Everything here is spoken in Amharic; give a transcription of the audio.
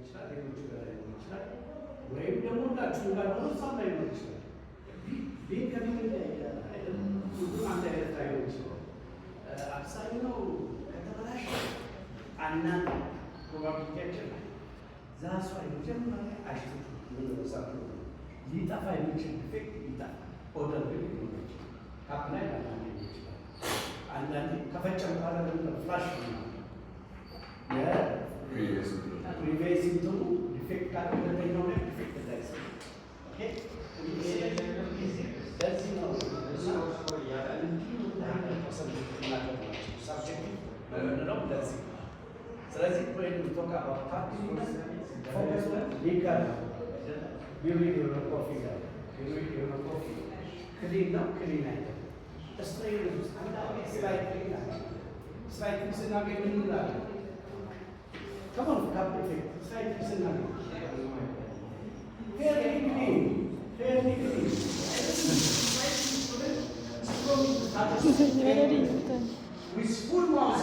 ይችላል፣ ሌሎቹ ጋር ላይኖር ይችላል። ወይም ደግሞ ሁላችሁም ጋር ሆኖ እሷም ላይኖር ይችላል። ቤት ከሚመጣ ሁሉም አንድ አይነት ላይሆን ይችላል። አብዛኛው ከተበላሸ አንዳንድ ፕሮባቢሊቲያችን ዛሷ የመጀመሪያ አሽቱ ምንሳት ሊጠፋ የሚችል ዲፌክት ሊጠፋ ኦርደር ግን ሊሆን ይችላል። ካፕ ላይ ላላንድ ይችላል። አንዳንዴ ከፈጨም በኋላ ደግሞ ፍላሽ ነው የፕሪቪየስ እንትኑ ዲፌክት ካለ ሁለተኛው ላይ ዲፌክት እንዳይሰ ለዚህ ነው ሳብጀክቲቭ የምንለው ለዚህ። ስለዚህ ቶካ ፎከስ ሊጋል ቢውሪንግ የሆነ ኮፊ ጋር ቢውሪንግ የሆነ ኮፊ ክሊን ነው ክሊን አይደለም። ስትሬን ውስጥ አንዳንዴ ስላይት ስናገኝ ምን እንላለን? ከማን ካፕ ኢፌክት ስላይት ስናገኝ ፌርሊ ክሊን with full mass